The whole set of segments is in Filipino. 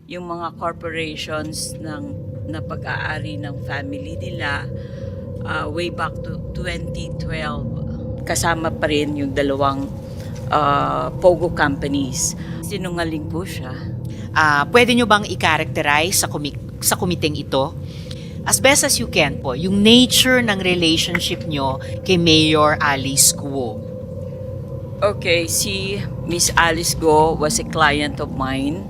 yung mga corporations na pag-aari ng family nila way back to 2012. Kasama pa rin yung dalawang Pogo companies. Sinungaling po siya. Pwede nyo bang i-characterize sa kumiting ito? As best as you can po, yung nature ng relationship nyo kay Mayor Alice Guo. Okay, si Miss Alice Go was a client of mine.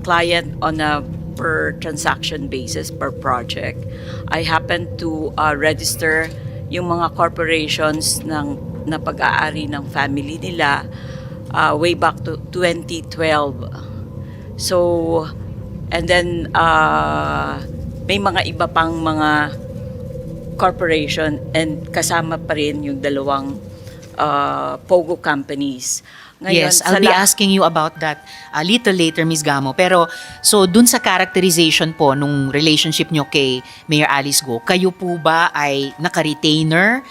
Client on a per transaction basis, per project. I happened to register yung mga corporations na pag-aari ng family nila way back to 2012. So, and then may mga iba pang mga corporation and kasama pa rin yung dalawang Pogo companies. Ngayon, Yes, I'll be asking you about that a little later, Ms. Gamo. Pero, so dun sa characterization po nung relationship nyo kay Mayor Alice Go, kayo po ba ay naka-retainer?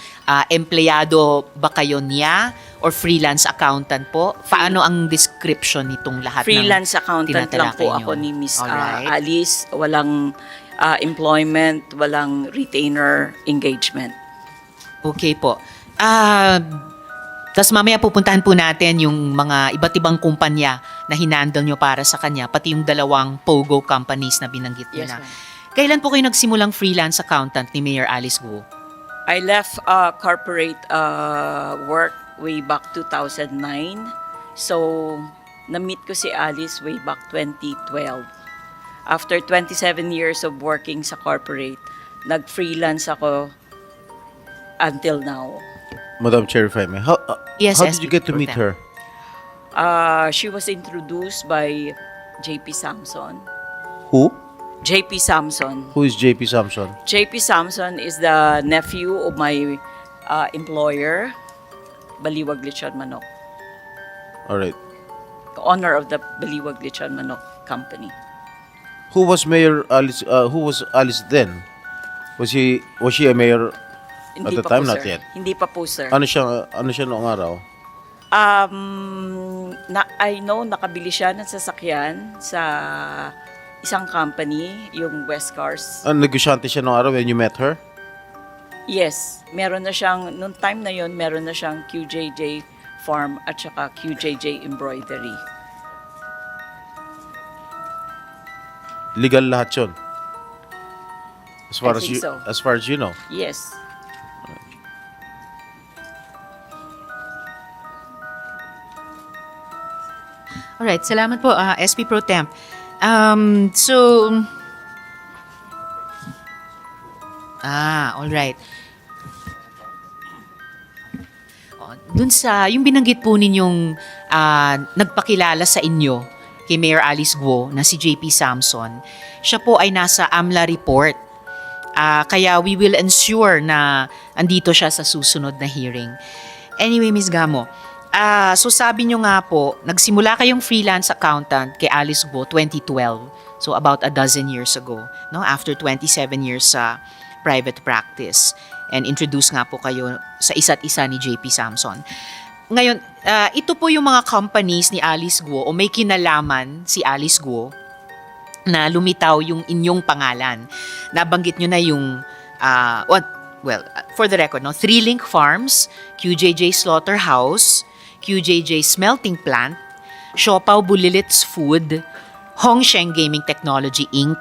Empleyado ba kayo niya? Or freelance accountant po? Paano ang description nitong lahat freelance ng accountant lang po tinatalakay nyo? ako ni Miss Alright. Alice. Walang employment, walang retainer engagement. Okay po. Tas mamaya pupuntahan po natin yung mga iba't ibang kumpanya na hinandle nyo para sa kanya, pati yung dalawang Pogo companies na binanggit nyo Yes, na. ma'am. Kailan po kayo nagsimulang freelance accountant ni Mayor Alice Guo? I left corporate work way back 2009. So, na-meet ko si Alice way back 2012. After 27 years of working sa corporate, nag-freelance ako until now. Madam Chair, if I may, Yes, how did you SP get to meet Pro her? She was introduced by JP Samson. Who? JP Samson. Who is JP Samson? JP Samson is the nephew of my employer, Baliwag Lechon Manok. All right. Owner of the Baliwag Lechon Manok company. Who was Mayor Alice? Who was Alice then? Was she a mayor? Hindi At the pa time, po, not sir. yet. Hindi pa po, sir. Ano siya noong araw? I know nakabili siya ng sasakyan sa isang company, yung West Cars. Negosyante siya noong araw when you met her? Yes, meron na siyang, nung time na yon meron na siyang QJJ Farm at saka QJJ Embroidery. Legal lahat yun. As far I think so. as far as you know. Yes. Alright, salamat po, SP Pro Temp. Alright. Dun sa, yung binanggit po ninyong nagpakilala sa inyo kay Mayor Alice Guo na si JP Samson, siya po ay nasa AMLA report. Kaya we will ensure na andito siya sa susunod na hearing. Anyway, Ms. Gamo, so sabi nyo nga po, nagsimula kayong freelance accountant kay Alice Guo 2012. So about a dozen years ago, no? After 27 years sa private practice. And introduce nga po kayo sa isa't isa ni JP Samson. Ngayon, ito po yung mga companies ni Alice Guo o may kinalaman si Alice Guo na lumitaw yung inyong pangalan. Nabanggit nyo na yung, for the record, no? 3Link Farms, QJJ Slaughterhouse, QJJ Smelting Plant, Siopaw Bulilits Food, Hongsheng Gaming Technology Inc.,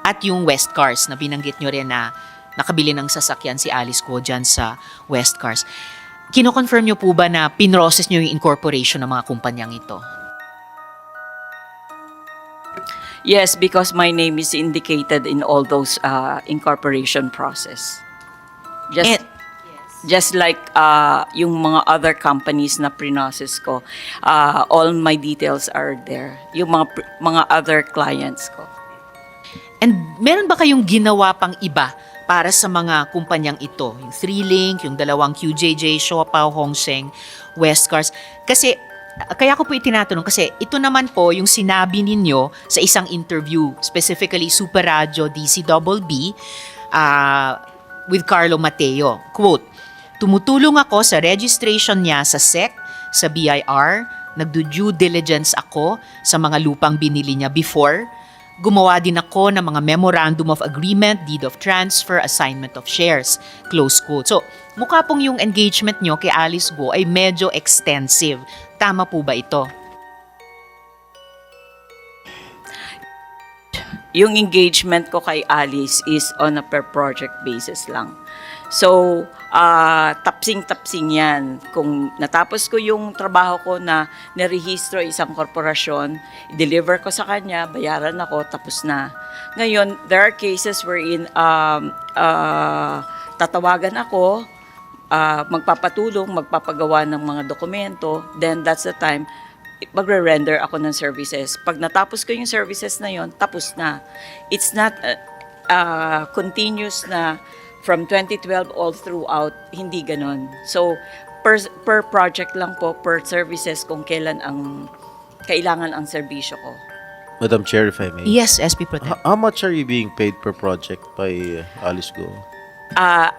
at yung West Cars na binanggit nyo rin na nakabili ng sasakyan si Alice Guo dyan sa West Cars. Kino-confirm nyo po ba na pinrocess nyo yung incorporation ng mga kumpanyang ito? Yes, because my name is indicated in all those incorporation process. Just like yung mga other companies na pre-process ko, all my details are there. Yung mga other clients ko. And meron ba kayong ginawa pang iba para sa mga kumpanyang ito? Yung 3Link, yung dalawang QJJ, Siopaw, Hongsheng, West Cars. Kasi, kaya ko po itinatanong kasi ito naman po yung sinabi ninyo sa isang interview, specifically Super Radio DCBB with Carlo Mateo. Quote, "Tumutulong ako sa registration niya sa SEC, sa BIR, nagdo-due diligence ako sa mga lupang binili niya before. Gumawa din ako ng mga memorandum of agreement, deed of transfer, assignment of shares, close quote. So, mukha pong yung engagement nyo kay Alice Guo ay medyo extensive. Tama po ba ito? Yung engagement ko kay Alice is on a per project basis lang. So, tapsing-tapsing yan. Kung natapos ko yung trabaho ko na nirehistro isang korporasyon, deliver ko sa kanya, bayaran ako, tapos na. Ngayon, there are cases wherein tatawagan ako, magpapatulong, magpapagawa ng mga dokumento, then that's the time magre-render ako ng services. Pag natapos ko yung services na yon, tapos na. It's not continuous na from 2012 all throughout, hindi ganon. So, per project lang po, per services kung kailan ang kailangan ang serbisyo ko. Madam Chair, if I may. Yes, SP Pro Tem. How much are you being paid per project by Alice Go?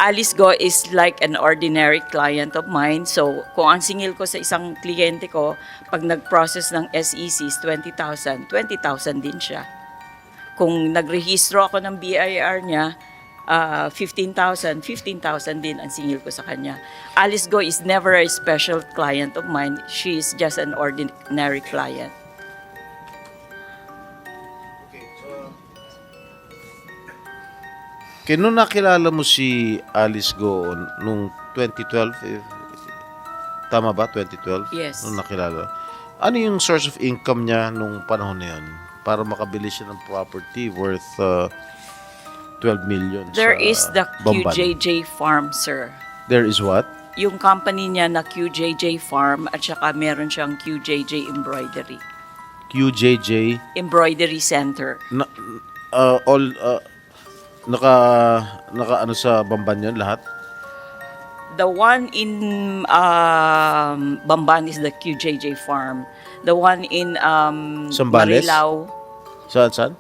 Alice Go is like an ordinary client of mine. So, kung ang singil ko sa isang kliyente ko, pag nag-process ng SECs, 20,000 din siya. Kung nagrehistro ako ng BIR niya, 15,000 din ang singil ko sa kanya. Alice Go is never a special client of mine. She is just an ordinary client. Okay, nung nakilala mo si Alice Go nung 2012, tama ba? 2012? Yes. Nung nakilala. Ano yung source of income niya nung panahon na yun? Para makabili siya ng property worth 12 million There sa is the Bamban. QJJ Farm, sir. There is what? Yung company niya na QJJ Farm at saka meron siyang QJJ Embroidery. QJJ Embroidery Center. na, all naka ano sa Bamban yun lahat? The one in Bamban is the QJJ Farm. The one in Zambales? Marilao, Saan?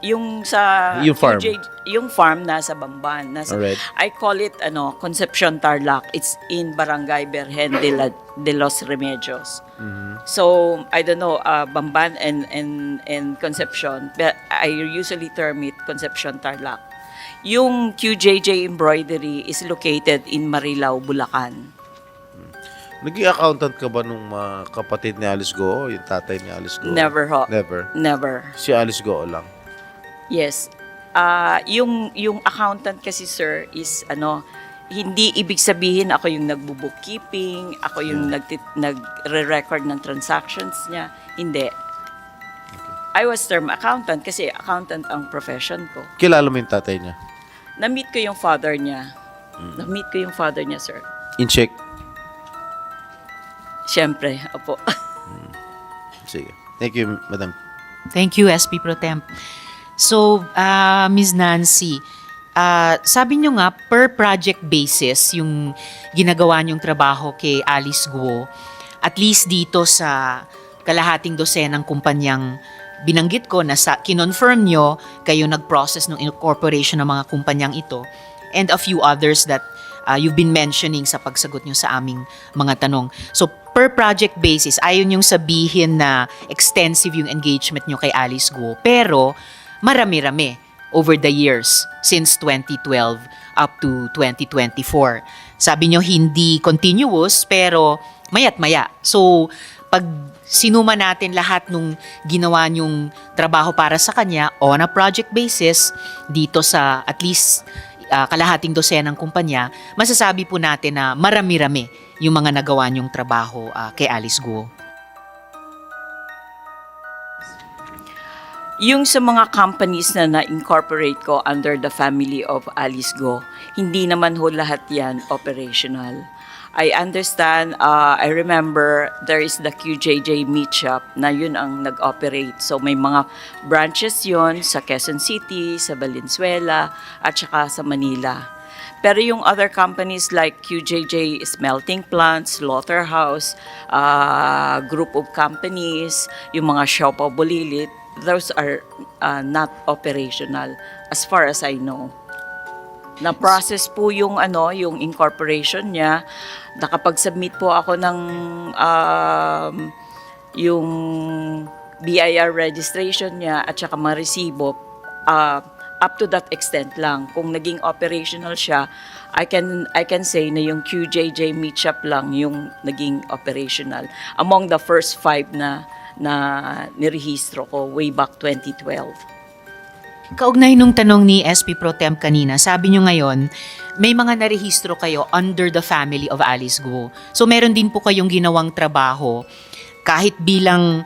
yung sa Yung farm. yung farm nasa Bamban. Alright. I call it Concepcion Tarlac. It's in Barangay Berhen de los Remedios. Mm-hmm. So I don't know Bamban and Concepcion, but I usually term it Concepcion Tarlac. Yung QJJ Embroidery is located in Marilao, Bulacan. Naging accountant ka ba nung mga kapatid ni Alice Go o yung tatay ni Alice Go? Never ho. Never. Never. Si Alice Go lang. Yes. Yung accountant kasi, sir, is hindi ibig sabihin ako yung nagbo-bookkeeping, ako yung nagre-record ng transactions niya. Hindi. I was term accountant kasi accountant ang profession ko. Kilala mo yung tatay niya? Na-meet ko yung father niya. Na-meet ko yung father niya, sir. In check. Siyempre, opo. Sige. Thank you, Madam. Thank you, SP Pro Temp. So, Ms. Nancy, sabi nyo nga, per project basis, yung ginagawa nyong trabaho kay Alice Guo, at least dito sa kalahating dosenang kumpanyang binanggit ko na kinonfirm nyo, kayo nag-process ng incorporation ng mga kumpanyang ito, and a few others that you've been mentioning sa pagsagot nyo sa aming mga tanong. So, per project basis, ayon yung sabihin na extensive yung engagement nyo kay Alice Guo, pero marami-rami over the years since 2012 up to 2024. Sabi nyo hindi continuous pero mayat-maya. So, pag sinuma natin lahat nung ginawa nyong trabaho para sa kanya on a project basis dito sa at least kalahating dosenang kumpanya, masasabi po natin na marami-rami yung mga nagawa nyong trabaho kay Alice Guo. Yung sa mga companies na na-incorporate ko under the family of Alice Go, hindi naman ho lahat yan operational. I understand, I remember there is the QJJ Meat Shop na yun ang nag-operate. So may mga branches yon sa Quezon City, sa Valenzuela, at saka sa Manila. Pero yung other companies like QJJ Smelting Plants, Slaughterhouse, group of companies, yung mga Siopaw Bulilit, those are not operational as far as I know. Na-process po yung yung incorporation niya. Nakapag-submit po ako ng yung BIR registration niya at saka maresibo, up to that extent lang. Kung naging operational siya, I can say na yung QJJ meat shop lang yung naging operational among the first 5 na nirehistro ko way back 2012. Kaugnay nung tanong ni SP Pro Temp kanina, sabi nyo ngayon, may mga narehistro kayo under the family of Alice Guo. So meron din po kayong ginawang trabaho kahit bilang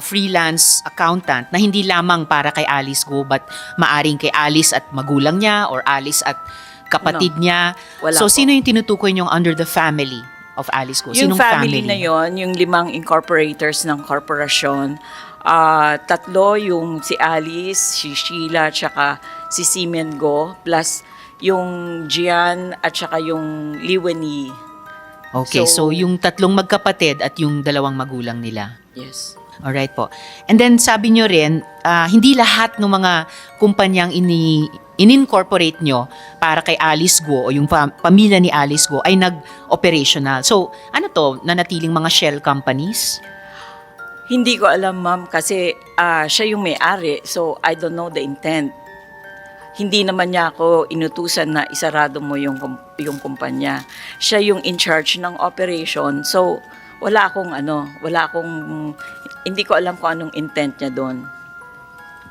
freelance accountant na hindi lamang para kay Alice Guo but maaring kay Alice at magulang niya or Alice at kapatid niya. Wala So po. sino yung tinutukoy nyong under the family of Alice Guo? Yung Sinong family na yon, yung 5 incorporators ng korporasyon, 3 yung si Alice, si Sheila, tsaka si Simen Go, plus yung Gian at tsaka yung Liweni. Okay, so yung 3 magkapatid at yung 2 magulang nila. Yes. Alright po. And then sabi nyo rin, hindi lahat ng mga kumpanyang in-incorporate nyo para kay Alice Guo o yung pamilya ni Alice Guo ay nag-operational. So ano to, nanatiling mga shell companies? Hindi ko alam, ma'am, kasi siya yung may-ari, so I don't know the intent. Hindi naman niya ako inutusan na isarado mo yung kumpanya. Siya yung in charge ng operation, so hindi ko alam kung anong intent niya doon.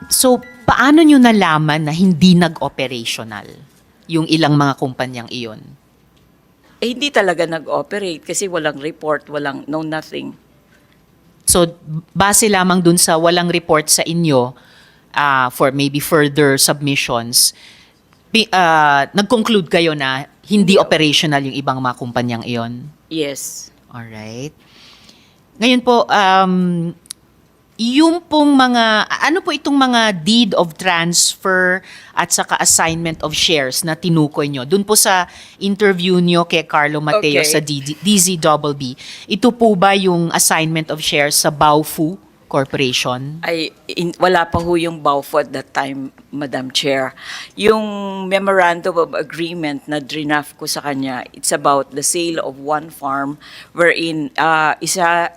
So paano nyo nalaman na hindi nag-operational yung ilang mga kumpanyang iyon? Hindi talaga nag-operate kasi walang report, nothing. So base lamang dun sa walang report sa inyo for maybe further submissions, nag-conclude kayo na hindi operational yung ibang mga kumpanyang iyon? Yes. Alright. Ngayon po, yung pong ano po itong mga deed of transfer at saka assignment of shares na tinukoy nyo? Doon po sa interview nyo kay Carlo Mateo Okay. sa DZBB, ito po ba yung assignment of shares sa Baofu Corporation? Wala pa ho yung BAUFO at that time, Madam Chair. Yung memorandum of agreement na draft ko sa kanya, it's about the sale of one farm wherein siya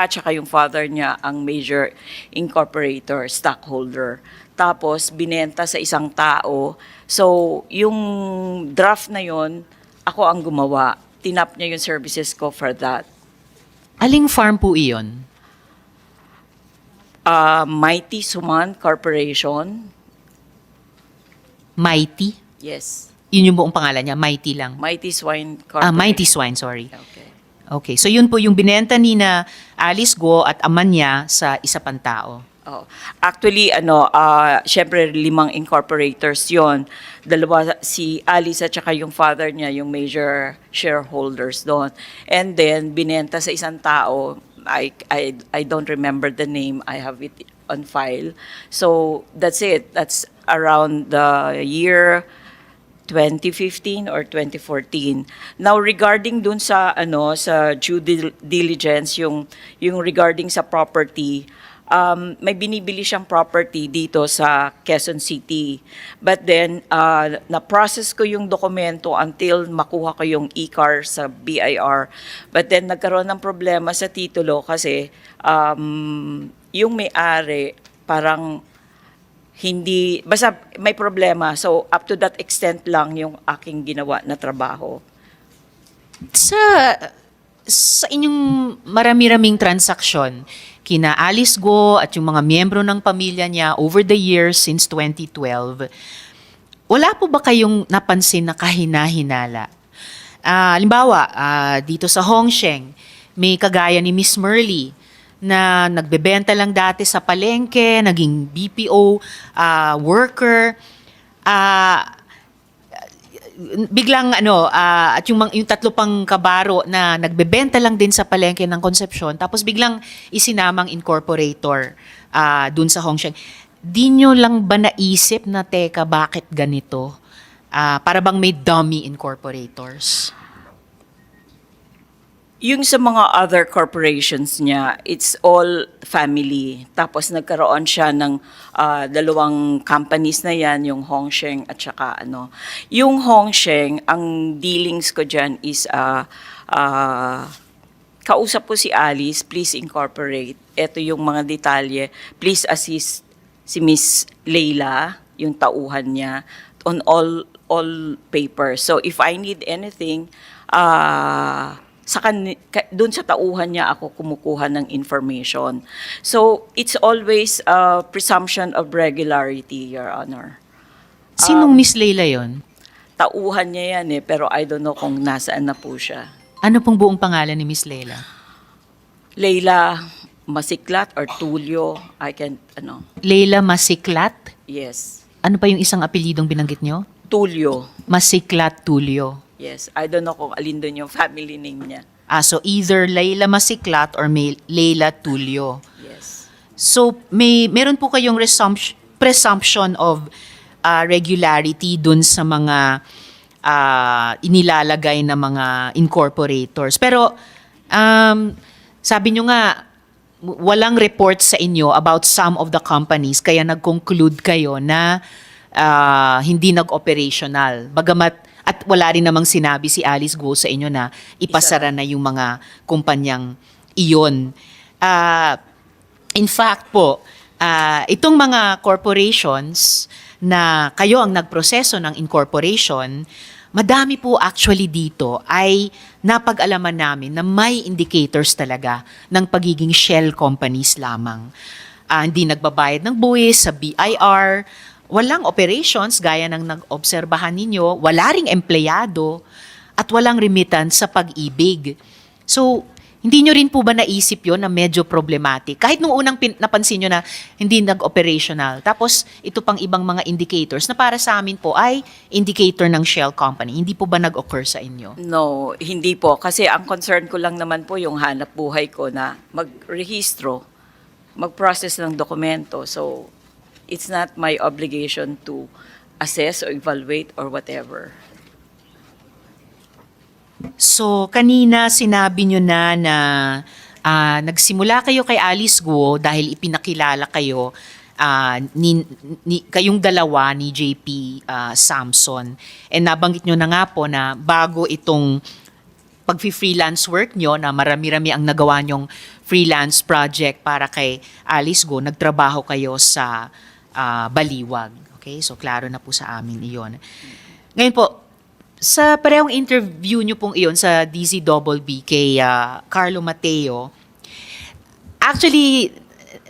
tsaka yung father niya ang major incorporator, stockholder. Tapos binenta sa isang tao. So yung draft na yon, ako ang gumawa. Tinap niya yung services ko for that. Aling farm po iyon? Mighty Suman Corporation. Mighty? Yes. Yun yung buong pangalan niya, Mighty lang. Mighty Swine Corporation. Mighty Swine, sorry. Okay. Okay, so yun po yung binenta ni na Alice Guo at ama niya sa isa pang tao. Oh. Actually, syempre 5 incorporators yon. 2, si Alice at saka yung father niya, yung major shareholders doon. And then, binenta sa isang tao, I don't remember the name, I have it on file. So, that's it. That's around the year 2015 or 2014. Now regarding dun sa sa due diligence yung regarding sa property, may binibili siyang property dito sa Quezon City. But then na-process ko yung dokumento until makuha ko yung e-car sa BIR. But then nagkaroon ng problema sa titulo kasi yung may-ari parang basta may problema. So, up to that extent lang yung aking ginawa na trabaho. Sa inyong marami-raming transaksyon, kina Alice Guo at yung mga miyembro ng pamilya niya over the years since 2012, wala po ba kayong napansin na kahina-hinala? Halimbawa, dito sa Hongsheng, may kagaya ni Miss Merly, na nagbebenta lang dati sa palengke, naging BPO worker, biglang at yung 3 pang kabaro na nagbebenta lang din sa palengke ng Concepcion, tapos biglang isinamang incorporator dun sa Hongsheng. Di nyo lang ba naisip na, teka, bakit ganito? Para bang may dummy incorporators? Yung sa mga other corporations niya, it's all family. Tapos nagkaroon siya ng 2 companies na yan, yung Hongsheng at saka Yung Hongsheng, ang dealings ko dyan is kausap ko si Alice, please incorporate. Ito yung mga detalye. Please assist si Miss Leila, yung tauhan niya, on all papers. So if I need anything, doon sa tauhan niya ako kumukuha ng information. So it's always a presumption of regularity, Your Honor. Sinong Miss Leila yon? Tauhan niya yan pero I don't know kung nasaan na po siya. Ano pong buong pangalan ni Miss Leila? Leila Masiklat or Tulio, Leila Masiklat? yes. Ano pa yung isang apelidong binanggit nyo? Tulio, Masiklat Tulio. yes. I don't know kung alin doon yung family name niya. So either Leila Masiklat or Leila Tulio. Yes. So meron po kayong presumption of regularity dun sa mga inilalagay na mga incorporators. Pero sabi nyo nga, walang report sa inyo about some of the companies kaya nag-conclude kayo na hindi nag-operational. Bagamat at wala rin namang sinabi si Alice Guo sa inyo na ipasara na yung mga kumpanyang iyon. In fact po, itong mga corporations na kayo ang nagproseso ng incorporation, madami po actually dito ay napag-alaman namin na may indicators talaga ng pagiging shell companies lamang. Hindi nagbabayad ng buwis sa BIR, walang operations gaya ng nag-obserbahan ninyo, wala ring empleyado, at walang remittance sa Pag-ibig. So, hindi nyo rin po ba naisip yon na medyo problematic? Kahit nung unang napansin nyo na hindi nag-operational, tapos ito pang ibang mga indicators na para sa amin po ay indicator ng shell company. Hindi po ba nag-occur sa inyo? No, hindi po. Kasi ang concern ko lang naman po yung hanap buhay ko na mag-rehistro, mag-process ng dokumento. So, it's not my obligation to assess or evaluate or whatever. So, kanina sinabi nyo na nagsimula kayo kay Alice Guo dahil ipinakilala kayo kayong dalawa ni JP Samson. And nabanggit nyo na nga po na bago itong pag-freelance work nyo, na marami-rami ang nagawa nyong freelance project para kay Alice Guo, nagtrabaho kayo sa Baliwag. Okay? So, klaro na po sa amin iyon. Ngayon po, sa parehong interview nyo pong iyon sa DZBB kay Carlo Mateo, actually,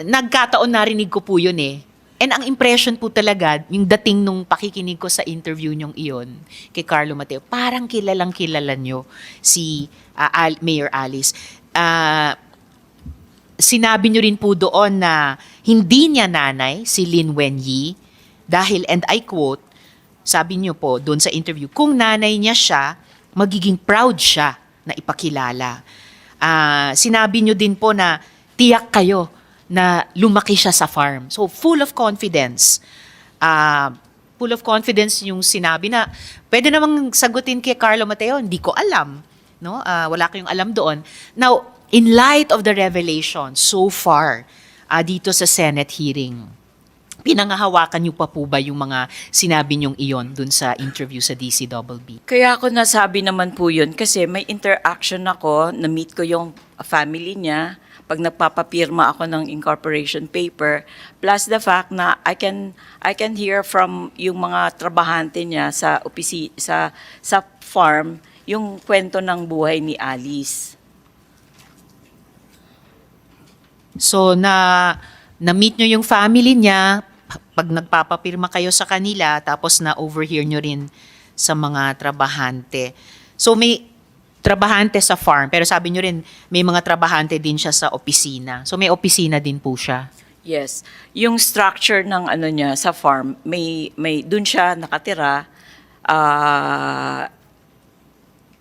nagkataon narinig ko po yun eh. And ang impression po talaga, yung dating nung pakikinig ko sa interview nyong iyon kay Carlo Mateo, parang kilalang kilala nyo si Mayor Alice. Sinabi nyo rin po doon na hindi niya nanay si Lin Wenyi dahil, and I quote, sabi niyo po doon sa interview, kung nanay niya siya, magiging proud siya na ipakilala. Sinabi niyo din po na tiyak kayo na lumaki siya sa farm. So, full of confidence. Full of confidence yung sinabi na, pwede namang sagutin kay Carlo Mateo, hindi ko alam. No? Wala kayong alam doon. Now, in light of the revelation so far dito sa Senate hearing, pinangahawakan niyo pa po ba yung mga sinabi niyong iyon dun sa interview sa DCBB? Kaya ako nasabi naman po yun kasi may interaction ako, na-meet ko yung family niya pag nagpapapirma ako ng incorporation paper, plus the fact na I can hear from yung mga trabahante niya sa sa farm yung kwento ng buhay ni Alice. So, na-meet niyo yung family niya, pag nagpapapirma kayo sa kanila, tapos na-overhear nyo rin sa mga trabahante. So, may trabahante sa farm, pero sabi nyo rin, may mga trabahante din siya sa opisina. So, may opisina din po siya. Yes. Yung structure ng niya sa farm, may doon siya nakatira.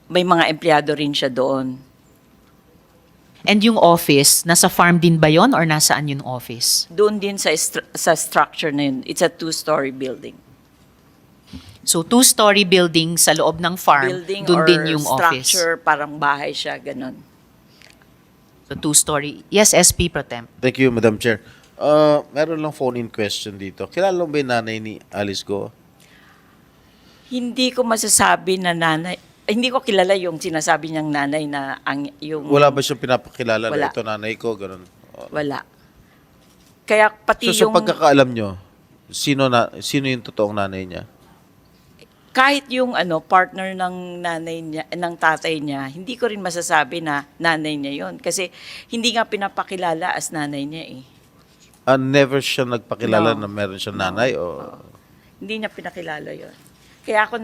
May mga empleyado rin siya doon. And yung office, nasa farm din ba yon or nasaan yung office? Doon din sa structure na yun. It's a 2-story building. So, 2-story building sa loob ng farm, Building doon or din yung office. structure, parang bahay siya, ganun. So, 2-story. Yes, SP Pro Temp. Thank you, Madam Chair. Meron lang phone-in question dito. Kilala mo ba yung nanay ni Alice Guo? Hindi ko masasabi na nanay. hindi ko kilala yung sinasabi niyang nanay na yung Wala ba siyang pinapakilala Wala. na ito nanay ko, ganun? wala. Kaya pati So sa yung pagkakaalam nyo, sino yung totoong nanay niya? kahit yung partner ng nanay niya, ng tatay niya, hindi ko rin masasabi na nanay niya yon kasi hindi nga pinapakilala as nanay niya eh. Never siya nagpakilala No. na meron siyang nanay o Hindi niya pinakilala yon. Kaya ako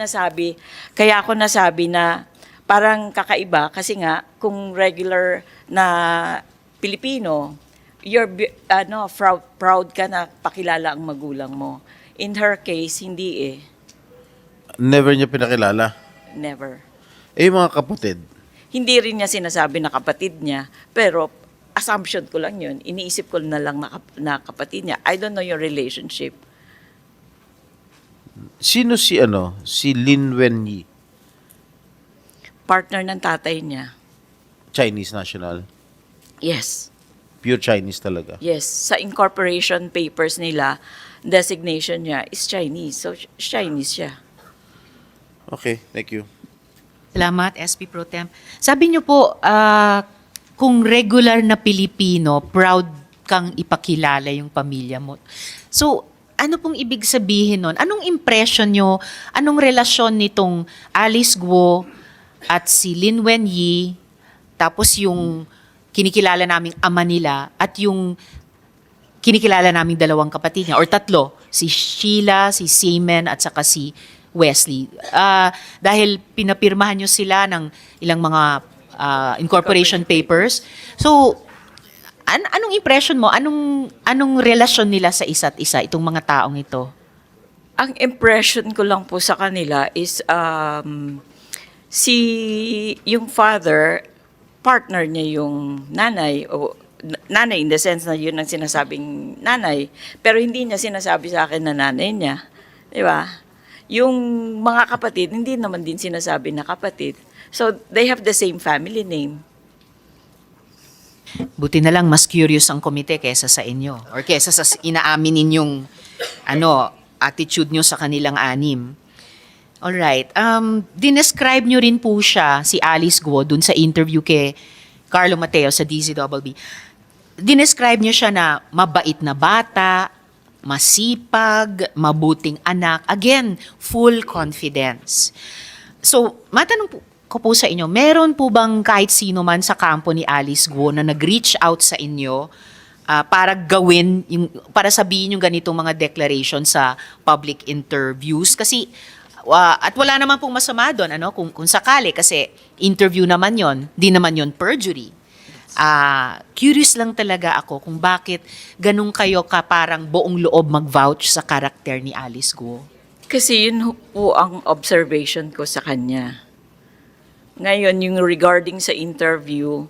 nasabi na parang kakaiba kasi nga kung regular na Pilipino, proud ka na pakilala ang magulang mo. In her case, hindi eh. never niya pinakilala? Never. Eh, yung mga kapatid, Hindi rin niya sinasabi na kapatid niya, pero assumption ko lang yun. Iniisip ko na lang na kapatid niya. I don't know your relationship. sino si Lin Wenyi, Partner ng tatay niya. Chinese national? Yes. Pure Chinese talaga? Yes. Sa incorporation papers nila, designation niya is Chinese. So, Chinese siya. Okay, thank you. Salamat, SP Pro Temp. Sabi niyo po, kung regular na Pilipino, proud kang ipakilala yung pamilya mo. So, ano pong ibig sabihin nun? Anong impression nyo? Anong relasyon nitong Alice Guo at si Lin Wenyi, tapos yung kinikilala naming ama nila at yung kinikilala naming dalawang kapatid niya, or tatlo, si Sheila, si Seaman, at saka si Wesley. Dahil pinapirmahan nyo sila ng ilang mga incorporation papers. So, anong impression mo? Anong relasyon nila sa isa't isa, itong mga taong ito? Ang impression ko lang po sa kanila is yung father, partner niya yung nanay, o nanay in the sense na yun ang sinasabing nanay, pero hindi niya sinasabi sa akin na nanay niya. Di ba? Yung mga kapatid, hindi naman din sinasabi na kapatid. So, they have the same family name. Buti na lang mas curious ang komite kesa sa inyo or kesa sa inaamin ninyong attitude nyo sa kanilang anim. Alright. Dinescribe nyo rin po siya, si Alice Guo, dun sa interview kay Carlo Mateo sa DZBB. Dinescribe nyo siya na mabait na bata, masipag, mabuting anak. Again, full confidence. So, matanong ko po sa inyo, meron po bang kahit sino man sa kampo ni Alice Guo na nag-reach out sa inyo para para sabihin yung ganitong mga declaration sa public interviews? Kasi, at wala naman pong masama doon, kung sakali, kasi interview naman yon, di naman yon perjury. Curious lang talaga ako kung bakit ganun kayo ka parang buong loob mag-vouch sa karakter ni Alice Guo. Kasi yun po ang observation ko sa kanya. Ngayon, yung regarding sa interview,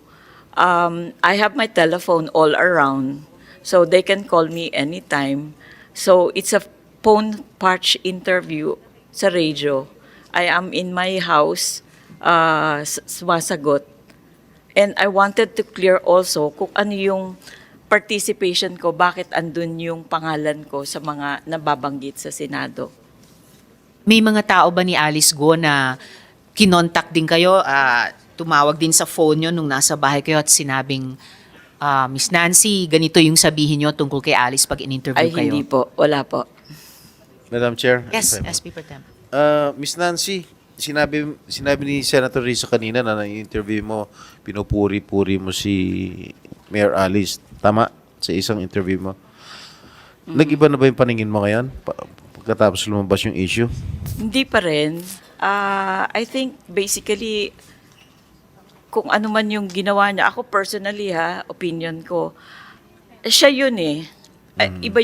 I have my telephone all around. So, they can call me anytime. So, it's a phone patch interview sa radio. I am in my house, sumasagot. And I wanted to clear also kung ano yung participation ko, bakit andun yung pangalan ko sa mga nababanggit sa Senado. May mga tao ba ni Alice Guo na kinontak din kayo, tumawag din sa phone nyo nung nasa bahay kayo at sinabing, Miss Nancy, ganito yung sabihin nyo tungkol kay Alice pag in-interview Ay, kayo? hindi po. Wala po. Madam Chair? Yes, Okay. SP Pro Temp. Miss Nancy, sinabi ni Senator Rizzo kanina na na-interview mo, pinupuri-puri mo si Mayor Alice. Tama? Sa isang interview mo. Nag-iba na ba yung paningin mo ngayon? Pagkatapos lumabas yung issue? Hindi pa rin. I think basically, kung ano man yung ginawa niya, ako personally opinion ko, siya yun eh. Iba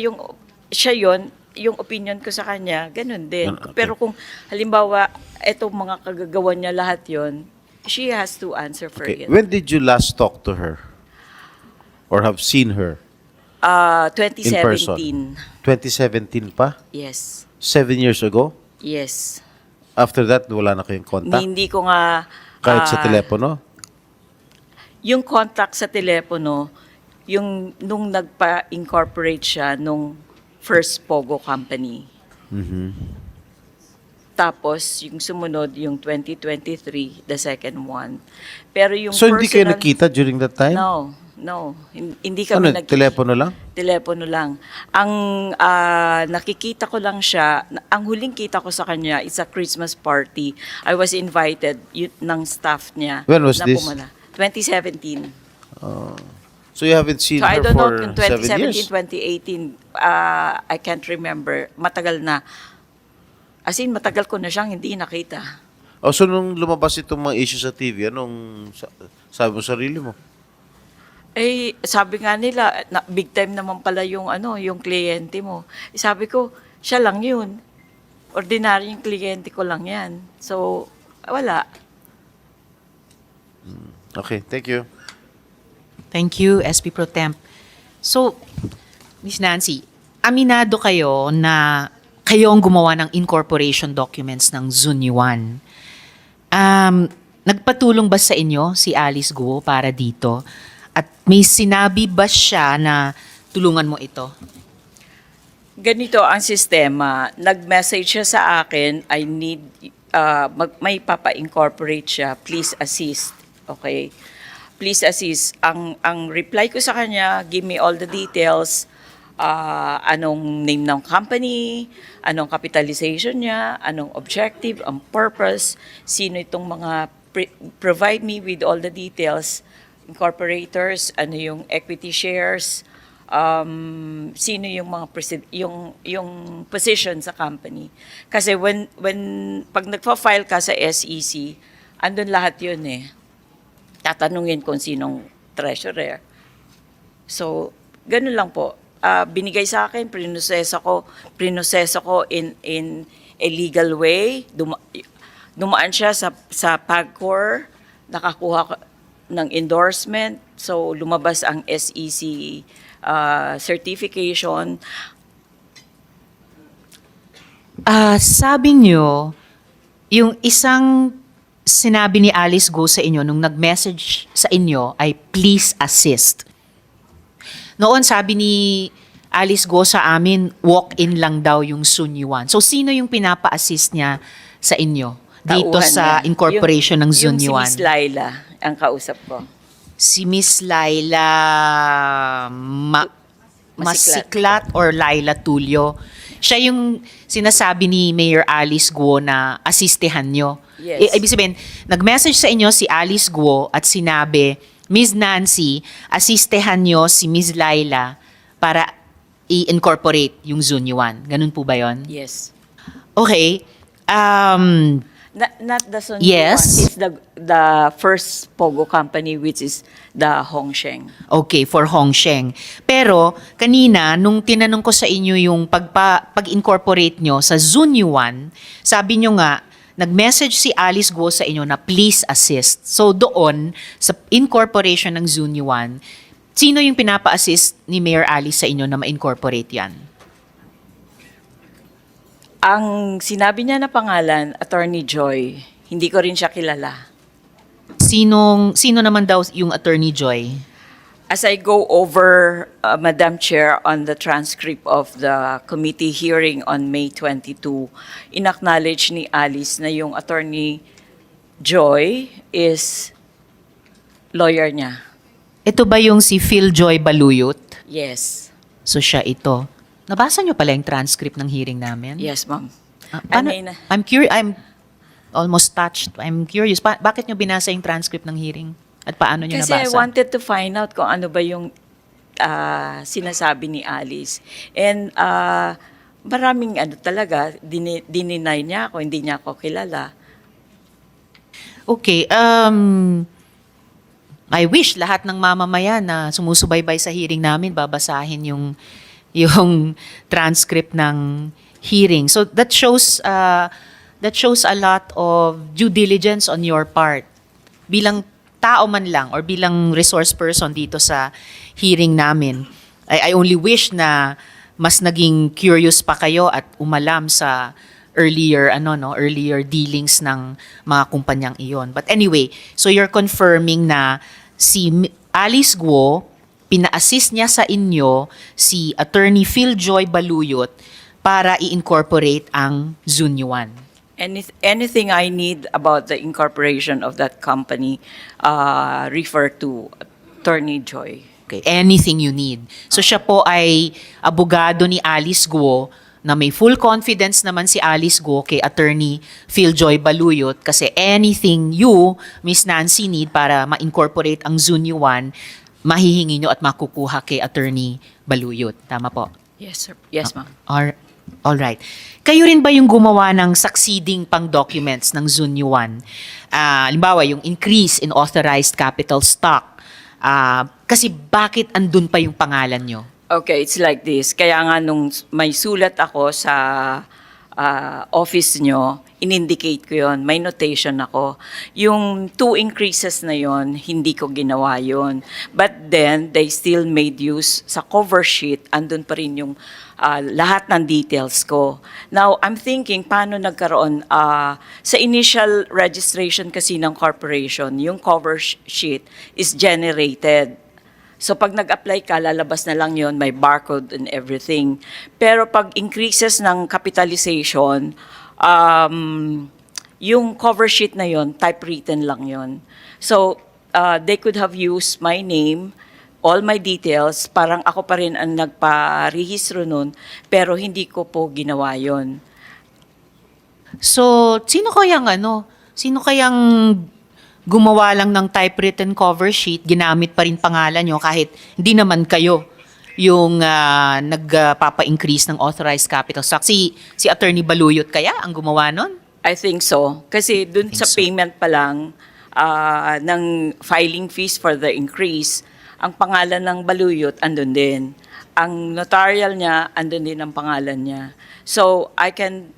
siya yun, yung opinion ko sa kanya, ganun din. Okay. Pero kung halimbawa, etong mga kagagawa niya lahat yun, she has to answer for Okay. it. When did you last talk to her? Or have seen her? In person? 2017. 2017 pa? Yes. 7 years ago? Yes. After that, wala na kayong contact? Hindi ko nga... Kahit sa telepono? Yung contact sa telepono, yung nung nagpa-incorporate siya nung first Pogo company. Tapos, yung sumunod, yung 2023, the second one. Pero yung So, hindi kayo personal- nakita during that time? No. Hindi Ano, kami telepono lang? Telepono lang. Ang nakikita ko lang siya, ang huling kita ko sa kanya is a Christmas party. I was invited ng staff niya. When was na this? pumala. 2017. So, you haven't seen So I her don't know for kung 7 2017, years? 2018, I can't remember. Matagal na. As in, matagal ko na siyang hindi nakita. Oh, so, nung lumabas itong mga issue sa TV, sabi mo sa sarili mo? Eh, sabi nga nila, big time naman pala yung yung kliyente mo. Eh, sabi ko, siya lang yun. Ordinaryong kliyente ko lang yan. So, wala. Okay, thank you. Thank you, SP Pro Temp. So, Miss Nancy, aminado kayo na kayo ang gumawa ng incorporation documents ng Zunyuan. Nagpatulong ba sa inyo si Alice Guo para dito? At may sinabi ba siya na tulungan mo ito? Ganito ang sistema. Nag-message siya sa akin, I need, may papa-incorporate siya, please assist. Okay? Please assist. Ang reply ko sa kanya, give me all the details, anong name ng company, anong capitalization niya, anong objective, ang purpose, sino itong mga, provide me with all the details, incorporators, ano yung equity shares, sino yung mga yung position sa company. Kasi pag nagfa-file ka sa SEC, andun lahat yun eh. Tatanungin kung sinong treasurer. So, ganun lang po. Binigay sa akin, prinoseso ko in a legal way. Dumaan siya sa PAGCOR, nakakuha ng endorsement. So, lumabas ang SEC certification. Sabi niyo, yung isang sinabi ni Alice Guo sa inyo nung nag-message sa inyo ay please assist. Noon sabi ni Alice Guo sa amin, walk-in lang daw yung Zunyuan. So sino yung pinapa-assist niya sa inyo dito Tauhan sa niya. incorporation ng Yung si Zunyuan? Miss Laila ang kausap ko. Si Miss Laila Masiklat or Laila Tulio. Siya yung sinasabi ni Mayor Alice Guo na asistehan nyo. Yes. Ibig sabihin, nag-message sa inyo si Alice Guo at sinabi, Miss Nancy, asistehan nyo si Miss Laila para i-incorporate yung Zunyuan. Ganun po ba yon? Yes. Okay. Not the Sun Yes. one. It's the first Pogo company, which is the Hongsheng. Okay, for Hongsheng. Pero, kanina, nung tinanong ko sa inyo yung pag-incorporate nyo sa Zunyuan, sabi nyo nga, nag-message si Alice Guo sa inyo na please assist. So, doon, sa incorporation ng Zunyuan, sino yung pinapa-assist ni Mayor Alice sa inyo na ma-incorporate yan? Ang sinabi niya na pangalan, Attorney Joy, hindi ko rin siya kilala. Sino naman daw yung Attorney Joy? As I go over, Madam Chair, on the transcript of the committee hearing on May 22, inacknowledge ni Alice na yung Attorney Joy is lawyer niya. Ito ba yung si Phil Joy Baluyot? Yes. So siya ito. Nabasa niyo pala yung transcript ng hearing namin? Yes, ma'am. Paano, I mean, I'm almost touched. I'm curious. Bakit niyo binasa yung transcript ng hearing? At paano niyo kasi I nabasa? wanted to find out kung ano ba yung sinasabi ni Alice. And maraming talaga, dininay niya ako, hindi niya ako kilala. Okay. I wish lahat ng mamamayan na sumusubaybay sa hearing namin babasahin yung transcript ng hearing. So that shows a lot of due diligence on your part. Bilang tao man lang or bilang resource person dito sa hearing namin, I only wish na mas naging curious pa kayo at umalam sa earlier dealings ng mga kumpanyang iyon. But anyway, so you're confirming na si Alice Guo, pina-assist niya sa inyo si Attorney Phil Joy Baluyot para i-incorporate ang Zunyuan. Anything I need about the incorporation of that company, refer to Attorney Joy. Okay, anything you need. So siya po ay abogado ni Alice Guo na may full confidence naman si Alice Guo kay Attorney Philjoy Baluyot kasi anything you, Miss Nancy, need para ma-incorporate ang Zunyuan, mahihingi nyo at makukuha kay Attorney Baluyot. Tama po? Yes, sir. Yes, ma'am. All right. Kayo rin ba yung gumawa ng succeeding pang documents ng Zunyuan? Halimbawa, yung increase in authorized capital stock. Kasi bakit andun pa yung pangalan nyo? Okay, it's like this. Kaya nga nung may sulat ako sa office nyo, in-indicate ko yon, may notation ako. Yung 2 increases na yon, hindi ko ginawa yon. But then, they still made use sa cover sheet, andun pa rin yung lahat ng details ko. Now, I'm thinking, paano nagkaroon? Sa initial registration kasi ng corporation, yung cover sheet is generated. So pag nag-apply ka, lalabas na lang yon, may barcode and everything. Pero pag increases ng capitalization, yung cover sheet na yon, typewritten lang yon. So they could have used my name, all my details, parang ako pa rin ang nagparehistro nun, pero hindi ko po ginawa yon. So, sino kayang gumawa lang ng typewritten cover sheet, ginamit pa rin pangalan nyo kahit hindi naman kayo yung nagpapa-increase ng authorized capital stock. Si Attorney Baluyot kaya ang gumawa nun? I think so. Kasi dun think sa so. payment pa lang ng filing fees for the increase, ang pangalan ng Baluyot andun din. Ang notarial niya, andun din ang pangalan niya. So, I can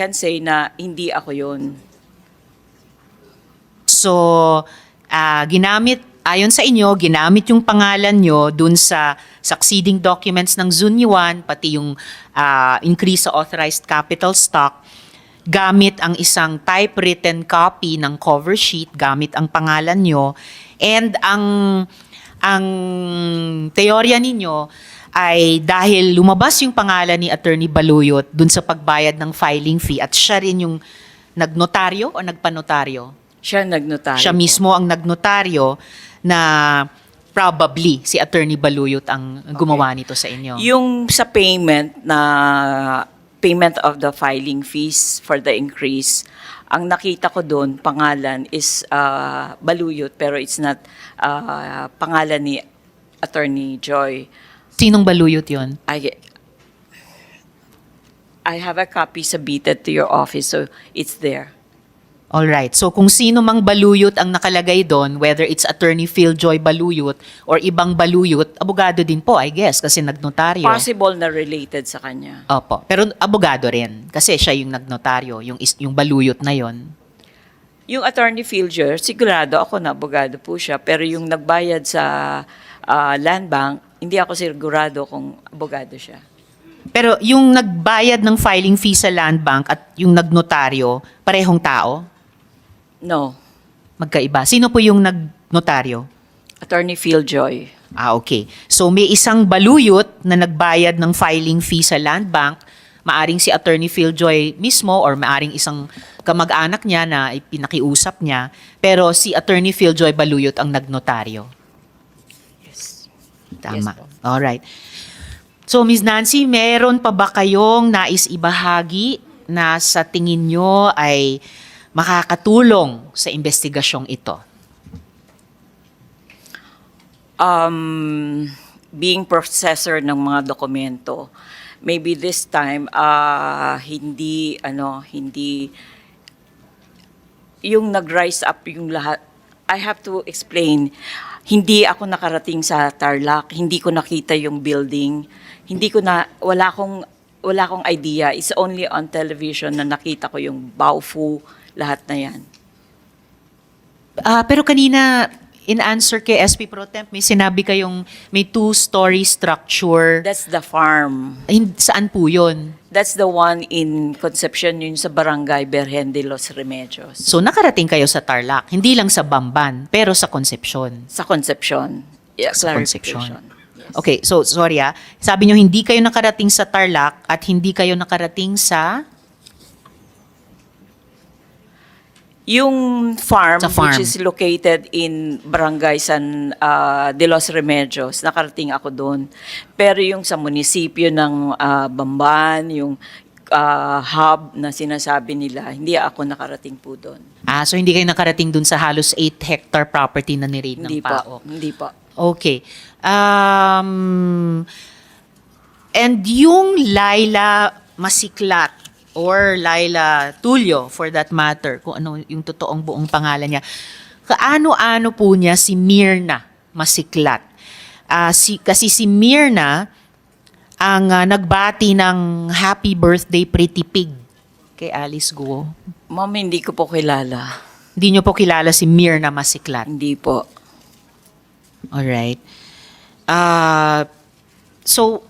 say na hindi ako yun. So, ayon sa inyo, ginamit yung pangalan nyo dun sa succeeding documents ng Zunyuan, pati yung increase sa authorized capital stock, gamit ang isang typewritten copy ng cover sheet, gamit ang pangalan nyo, and ang teorya ninyo ay dahil lumabas yung pangalan ni Attorney Baluyot dun sa pagbayad ng filing fee at siya rin yung nagnotaryo o nagpanotaryo? Siya nagnotaryo. Siya mismo ang nagnotaryo na probably si Attorney Baluyot ang gumawa nito sa inyo. Yung sa payment of the filing fees for the increase, ang nakita ko doon, pangalan is Baluyot, pero it's not pangalan ni Attorney Joy. Sinong Baluyot yon? I have a copy submitted to your office, so it's there. Alright, so kung sino mang Baluyot ang nakalagay doon, whether it's Attorney Philjoy Baluyot or ibang Baluyot, abogado din po, I guess, kasi nagnotaryo. Possible na related sa kanya. Opo, pero abogado rin, kasi siya yung nagnotaryo, yung Baluyot na yon. Yung Attorney Philjoy, sigurado ako na abogado po siya, pero yung nagbayad sa land bank, hindi ako sigurado kung abogado siya. Pero yung nagbayad ng filing fee sa land bank at yung nagnotaryo, parehong tao? No. Magkaiba. Sino po yung nagnotaryo? Attorney Philjoy. Okay. So may isang Baluyot na nagbayad ng filing fee sa land bank, maaring si Attorney Philjoy mismo or maaring isang kamag-anak niya na pinakiusap niya, pero si Attorney Philjoy Baluyot ang nagnotaryo. Yes. Tama. Yes po. Alright. So Ms. Nancy, meron pa ba kayong nais ibahagi na sa tingin nyo ay makakatulong sa investigasyong ito? Being processor ng mga dokumento, maybe this time hindi yung nag-rise up yung lahat. I have to explain, hindi ako nakarating sa Tarlac, hindi ko nakita yung building, wala akong idea. It's only on television na nakita ko yung Baofu, lahat na yan. Pero kanina, in answer kay SP Pro Temp, may sinabi kayong may 2-story structure. That's the farm. Saan po yun? That's the one in Concepcion, yun sa Barangay Berhen de los Remedios. So nakarating kayo sa Tarlac, hindi lang sa Bamban, pero sa Concepcion. Sa Concepcion. Yeah, Sa Concepcion. clarification. Yes. Okay, so sorry sabi nyo hindi kayo nakarating sa Tarlac at hindi kayo nakarating sa Yung farm, Sa farm. which is located in Barangay San de los Remedios, nakarating ako doon. Pero yung sa munisipyo ng Bamban, yung hub na sinasabi nila, hindi ako nakarating po doon. So hindi kayo nakarating dun sa halos 8-hectare property na ni-raid ng Hindi PAOK? po, hindi po. Okay. And yung Laila Masiklat or Laila Tulio for that matter, kung ano yung totoong buong pangalan niya, kaano-ano po niya si Myrna Masiklat? Kasi si Myrna ang nagbati ng happy birthday pretty pig kay Alice Guo. Ma'am, hindi ko po kilala. Hindi niyo po kilala si Myrna Masiklat? Hindi po. Alright. So,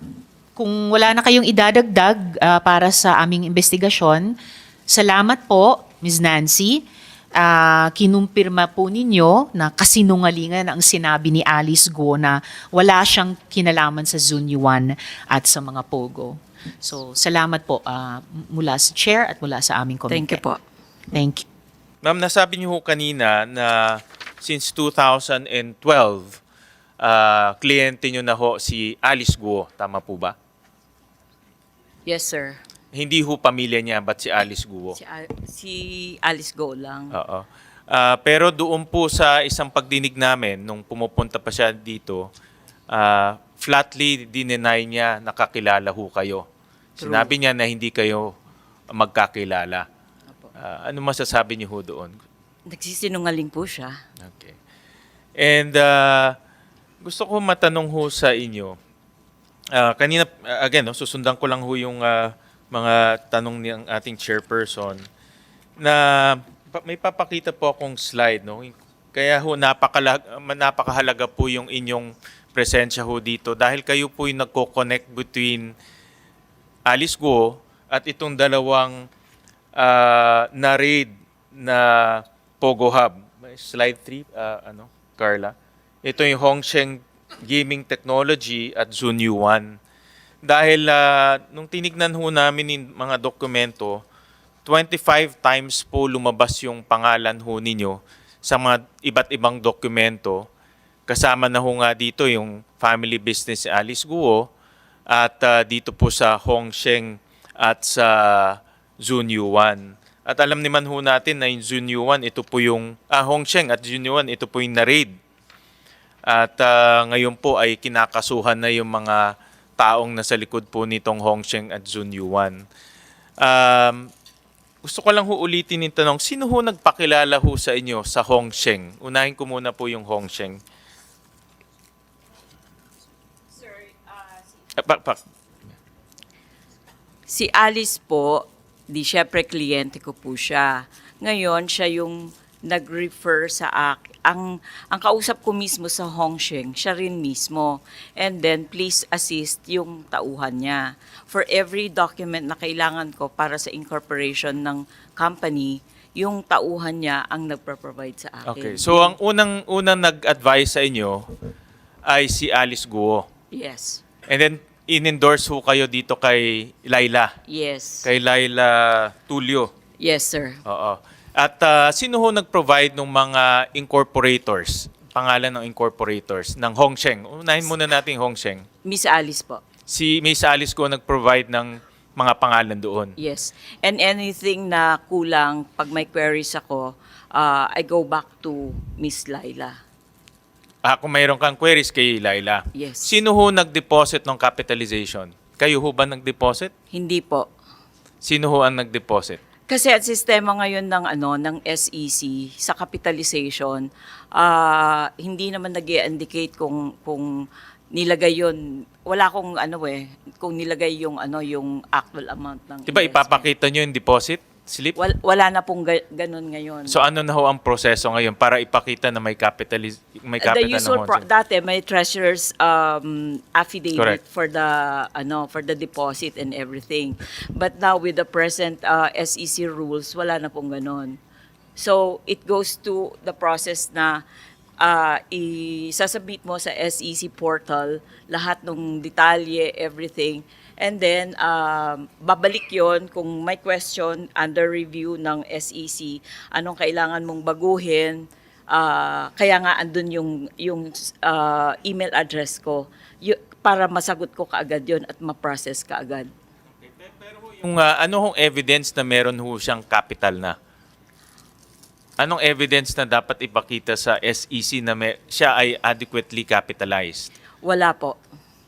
kung wala na kayong idadagdag para sa aming investigasyon, salamat po, Ms. Nancy. Kinumpirma po ninyo na kasinungalingan ang sinabi ni Alice Guo na wala siyang kinalaman sa Zunyuan at sa mga Pogo. So, salamat po mula sa chair at mula sa aming komite. Thank you po. Thank you. Ma'am, nasabi niyo ho kanina na since 2012, kliyente niyo na ho si Alice Guo. Tama po ba? Yes, sir. Hindi ho pamilya niya, but si Alice Guo. Si Alice Go lang. Oo. Pero doon po sa isang pagdinig namin, nung pumupunta pa siya dito, flatly dineny niya nakakilala ho kayo. True. Sinabi niya na hindi kayo magkakilala. Opo. Ano masasabi niyo ho doon? Nagsisinungaling po siya. Okay. And gusto ko matanong ho sa inyo. Kanina, again, no, susundan ko lang ho yung mga tanong ng ating chairperson na may papakita po akong slide. No? Kaya ho, napakahalaga po yung inyong presensya ho dito dahil kayo po yung nagko-connect between Alice Guo at itong dalawang na-raid na Pogo Hub. Slide 3, Carla. Ito yung Hongsheng Gaming Technology at Zunyu One. Dahil nung tinignan ho namin yung mga dokumento, 25 times po lumabas yung pangalan ho ninyo sa mga iba't ibang dokumento. Kasama na ho nga dito yung family business ni Alice Guo at dito po sa Hongsheng at sa Zunyu One. At alam naman ho natin na yung Zunyu One, ito po yung Hongsheng at Zunyu One, ito po yung na-raid. At ngayon po ay kinakasuhan na yung mga taong nasa likod po nitong Hongsheng at Zunyu One. Gusto ko lang ho ulitin yung tanong, sino ho nagpakilala ho sa inyo sa Hongsheng? Unahin ko muna po yung Hongsheng. Si Alice po, di syempre kliyente ko po siya. Ngayon, siya yung nag-refer sa akin. Ang kausap ko mismo sa Hongsheng, siya rin mismo. And then, please assist yung tauhan niya. For every document na kailangan ko para sa incorporation ng company, yung tauhan niya ang nagpro-provide sa akin. Okay, so ang unang nag-advise sa inyo ay si Alice Guo. Yes. And then, in-endorse ho kayo dito kay Laila. Yes. Kay Laila Tulio. Yes, sir. Oo. At sino ho nag-provide ng mga incorporators? Pangalan ng incorporators ng Hongsheng. Unahin muna natin yung Hongsheng. Miss Alice po. Si Miss Alice Guo nag-provide ng mga pangalan doon. Yes. And anything na kulang, pag may queries ako, I go back to Miss Laila. Kung mayroon kang queries kay Laila. Yes. Sino ho nag-deposit ng capitalization? Kayo ho ba nag-deposit? Hindi po. Sino ho ang nag-deposit? Kasi ang sistema ngayon ng SEC sa capitalization, hindi naman nag-indicate kung nilagay yon. Wala kung kung nilagay yung actual amount ng Diba investment. ipapakita nyo yung deposit slip? Wala na pong ganun ngayon. So ano na ho ang proseso ngayon para ipakita na may capital The ng usual Hongsheng? dati may treasurer's affidavit Correct. for the deposit and everything. But now with the present SEC rules, wala na pong ganun. So it goes to the process na isasubmit mo sa SEC portal lahat ng detalye, everything, And then, babalik yon kung may question under review ng SEC, anong kailangan mong baguhin. Kaya nga andun yung email address ko para masagot ko kaagad yon at ma-process kaagad. Yung ano hong evidence na meron ho siyang capital na? Anong evidence na dapat ipakita sa SEC na siya ay adequately capitalized? Wala po.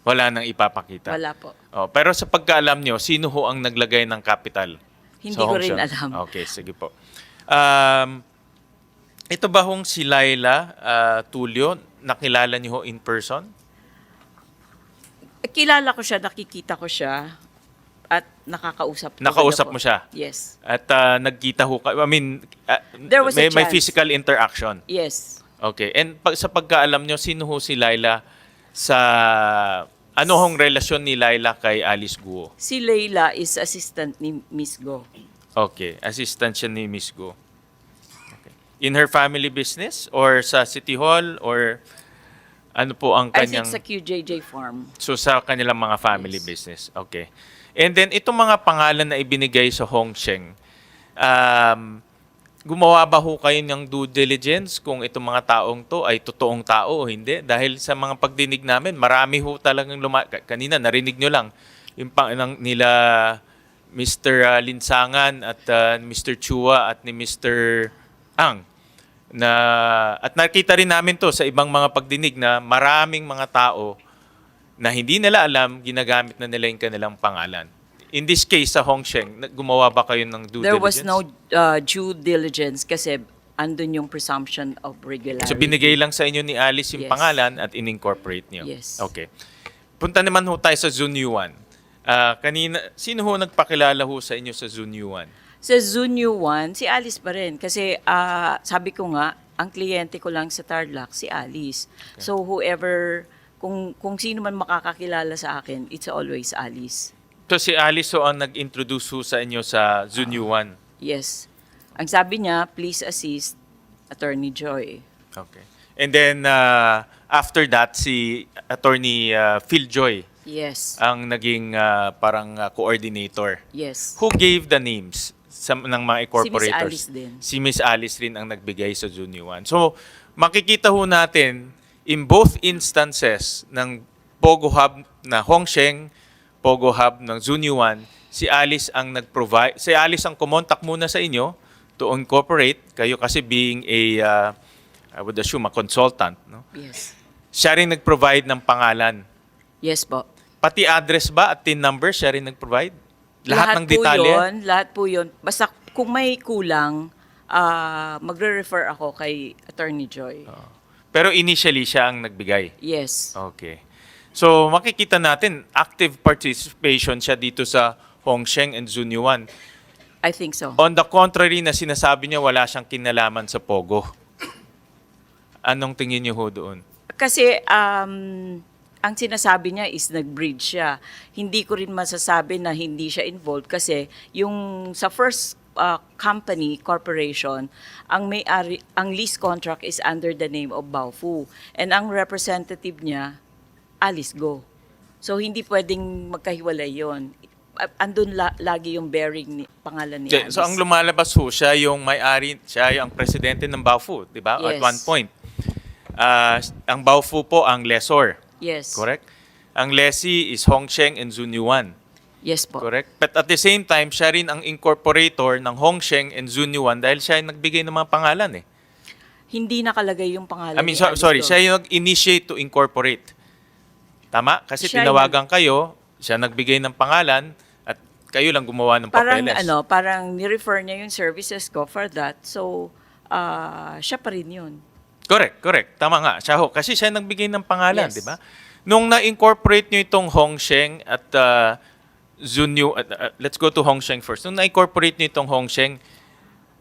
Wala nang ipapakita. Wala po. Oh, pero sa pagkaalam nyo, sino ho ang naglagay ng capital? Hindi sa ko Hong rin Sheng? alam. Okay, sige po. Ito ba hong si Laila Tulio, nakilala niyo ho in person? Kilala ko siya, nakikita ko siya, at nakakausap ko. Nakausap ako. mo siya? Yes. At nagkita ho kayo? I mean, There was a may chance. physical interaction? Yes. Okay. And sa pagkaalam nyo, sino ho si Laila sa... Ano hong relasyon ni Laila kay Alice Guo? Si Leila is assistant ni Miss Go. Okay. Assistant siya ni Miss Guo. Okay. In her family business? Or sa City Hall? Or ano po ang I kanyang... think sa QJJ Farm. So sa kanilang mga family Yes. business. Okay. And then itong mga pangalan na ibinigay sa Hong Sheng, gumawa ba ho kayo ng due diligence kung itong mga taong to ay totoong tao o hindi? Dahil sa mga pagdinig namin, marami ho talagang kanina narinig nyo lang yung nila Mr. Linsangan at Mr. Chua at ni Mr. Ang at nakita rin namin to sa ibang mga pagdinig na maraming mga tao na hindi nila alam, ginagamit na nila yung kanilang pangalan. In this case, sa Hong Sheng, gumawa ba kayo ng due There diligence? was no due diligence kasi andun yung presumption of regularity. So binigay lang sa inyo ni Alice yung Yes. pangalan at in-incorporate niyo? Yes. Okay. Punta naman ho tayo sa Zunyuan. Kanina, sino ho nagpakilala ho sa inyo sa Zunyuan? Sa Zunyu 1, si Alice pa rin. Kasi sabi ko nga, ang kliyente ko lang sa Tarlac, si Alice. So whoever, kung sino man makakakilala sa akin, it's always Alice. So si Alice ho ang nag-introduce ho sa inyo sa Zunyuan? Yes. Ang sabi niya, please assist Attorney Joy. Okay. And then, after that, si Attorney Phil Joy Yes. ang naging parang coordinator. Yes. Who gave the names ng mga incorporators? Alice din. Si Miss Alice rin ang nagbigay sa Zunyuan. So, makikita ho natin in both instances ng Pogo Hub na Hong Sheng, Pogo Hub ng Zunyuan, si Alice ang nag-provide, si Alice ang kumontak muna sa inyo to incorporate, kayo kasi being a, I would assume, a consultant. No? Yes. Siya rin nag-provide ng pangalan. Yes po. Pati address ba at TIN number siya rin nag-provide? Lahat ng detalye? Lahat po yun. Basta kung may kulang, magre-refer ako kay Attorney Joy. Pero initially siya ang nagbigay. Yes. Okay. So makikita natin active participation siya dito sa Hong Sheng and Zunyuan. I think so. On the contrary na sinasabi niya wala siyang kinalaman sa Pogo. Anong tingin niyo ho doon? Kasi ang sinasabi niya is nag-bridge siya. Hindi ko rin masasabi na hindi siya involved kasi yung sa first company, corporation, ang may-ari, ang lease contract is under the name of Baofu. And ang representative niya, Alice Go. So hindi pwedeng magkahiwalay yon. Andun lagi yung bearing pangalan ni Alice. So ang lumalabas ho, siya yung may-ari, siya yung presidente ng Baofu, di ba? At Yes. one point. Ang Baofu po ang lessor. Yes. Correct? Ang lessee is Hong Sheng and Zunyuan. Yes po. Correct? But at the same time, siya rin ang incorporator ng Hong Sheng and Zunyuan dahil siya yung nagbigay ng mga pangalan eh. Hindi nakalagay yung pangalan I mean, ni Alice sorry, doon. siya yung nag-initiate to incorporate. Tama? Kasi Siya tinawagan kayo, siya nagbigay ng pangalan, at kayo lang gumawa ng papeles. Parang ni-refer niya yung services ko for that. So, siya pa rin yun. Correct. Tama nga. Siya ho. Kasi siya nagbigay ng pangalan, Yes. di ba? Nung na-incorporate nyo itong Hong Sheng at Zunyu, let's go to Hong Sheng first. Nung na-incorporate nyo itong Hong Sheng,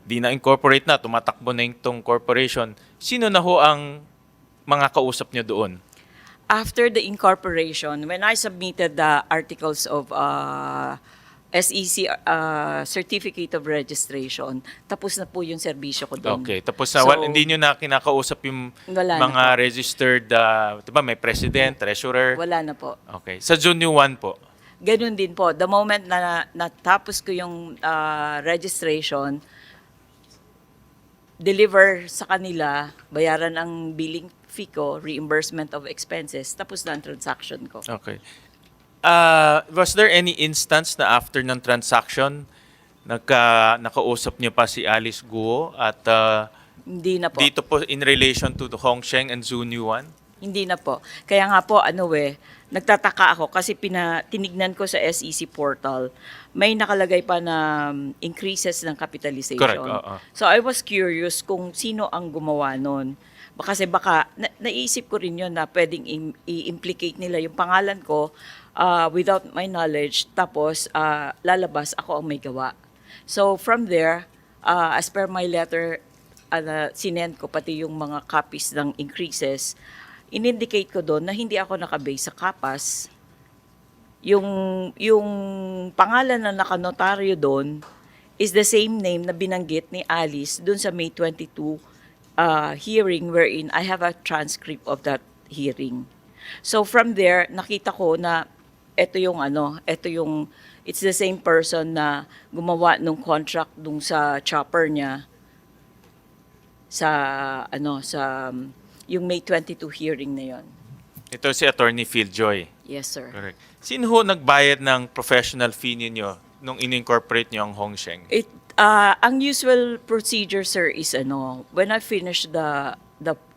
di na-incorporate na, tumatakbo na itong corporation. Sino na ho ang mga kausap nyo doon? After the incorporation, when I submitted the articles of SEC Certificate of Registration, tapos na po yung serbisyo ko doon. Okay. Tapos na, So, hindi nyo na kinakausap yung Wala na mga po. registered, di ba, may president, treasurer. Wala na po. Okay. Sa Zunyu 1 po. ganun din po. The moment na natapos ko yung registration, deliver sa kanila, bayaran ang billing fee ko, reimbursement of expenses, tapos na ang transaction ko. Okay. Was there any instance na after ng transaction, nakausap niyo pa si Alice Guo at Hindi na po. dito po in relation to the Hongsheng and Zun Yuan? Hindi na po. Kaya nga po, nagtataka ako kasi tinignan ko sa SEC portal, may nakalagay pa na increases ng capitalization. Correct, oo. So I was curious kung sino ang gumawa nun. Kasi baka, naisip ko rin yun na pwedeng i-implicate nila yung pangalan ko without my knowledge, tapos lalabas ako ang may gawa. So from there, as per my letter, sinend ko pati yung mga copies ng increases, in-indicate ko doon na hindi ako nakabase sa kapas. Yung pangalan na nakanotaryo doon is the same name na binanggit ni Alice doon sa May 22 hearing wherein I have a transcript of that hearing. So from there, nakita ko na ito yung it's the same person na gumawa ng contract dun sa chopper niya sa yung May 22 hearing na yon. Ito si Attorney Philjoy. Yes, sir. Correct. Sino ho nagbayad ng professional fee ninyo nung in-incorporate niyo ang Hongsheng? Ang usual procedure, sir, is when I finish the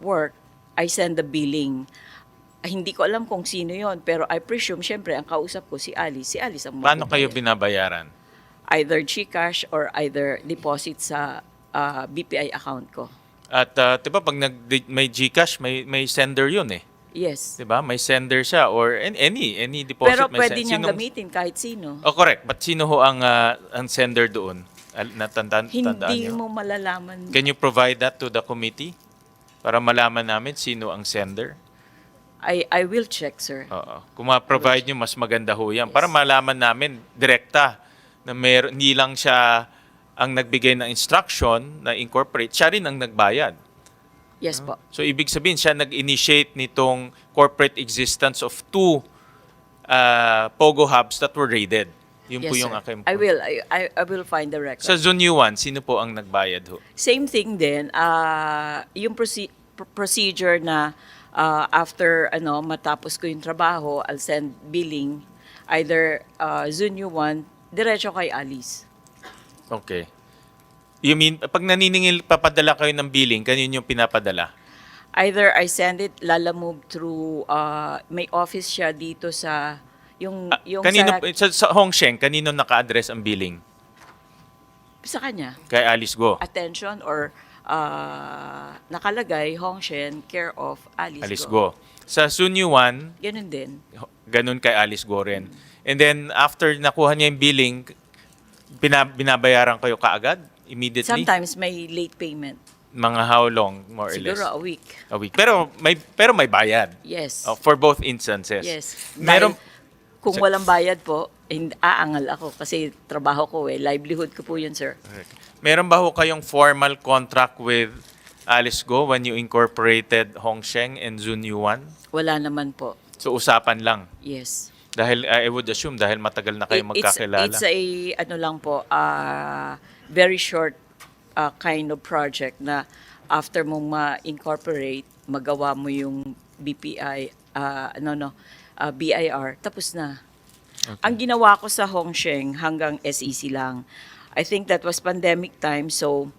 work, I send the billing. Hindi ko alam kung sino yon, pero I presume, syempre, ang kausap ko si Alice. Si Alice ang Paano kayo magbabayad. binabayaran? Either GCash or either deposit sa BPI account ko. At 'di ba pag may GCash, may sender 'yun eh. Yes. 'Di ba? May sender siya or any deposit Pero may pwede niyang Sinong- gamitin kahit sino. Oh, correct. But sino ho ang sender doon? Tandaan Hindi niyo? mo malalaman. Can you provide that to the committee para malaman namin sino ang sender? I will check, sir. Oo. Kung ma-provide nyo, mas maganda ho yan. Para malaman namin direkta na hindi lang siya ang nagbigay ng instruction na incorporate, siya rin ang nagbayad. Yes po. So, ibig sabihin, siya nag-initiate nitong corporate existence of 2 Pogo hubs that were raided. Yun Yes, po yung sir. aking I will. I will find the record. Sa Zone Yuan, sino po ang nagbayad ho? Same thing din. Yung procedure na after matapos ko yung trabaho, I'll send billing either Zunyu 1 diretso kay Alice. Okay. You mean, pag naniningil, papadala kayo ng billing, kanino yung pinapadala? Either I send it lalamove through may office siya dito sa yung Kanino, sa Hongsheng, kanino naka-address ang billing? sa kanya. Kay Alice Go. Attention or nakalagay Hongshen care of Alice, Alice Go. Sa Sunyuan, Ganun din. ganun kay Alice Go rin. And then, after nakuha niya yung billing, binabayaran kayo kaagad? Immediately? Sometimes may late payment. Mga how long, more or less? Siguro a week. A week. Pero may bayad. Yes. For both instances. Yes. Meron, Dahil kung walang bayad po, aangal ako kasi trabaho ko livelihood ko po yun, sir. meron ba ho kayong formal contract with Alice Go when you incorporated Hongsheng and Zunyuan? Wala naman po. So, usapan lang. Yes. Dahil, I would assume, dahil matagal na kayo magkakilala. It's a very short kind of project na after mong ma-incorporate, magawa mo yung BPI, BIR, tapos na. Okay. Ang ginawa ko sa Hongsheng hanggang SEC lang. I think that was pandemic time, so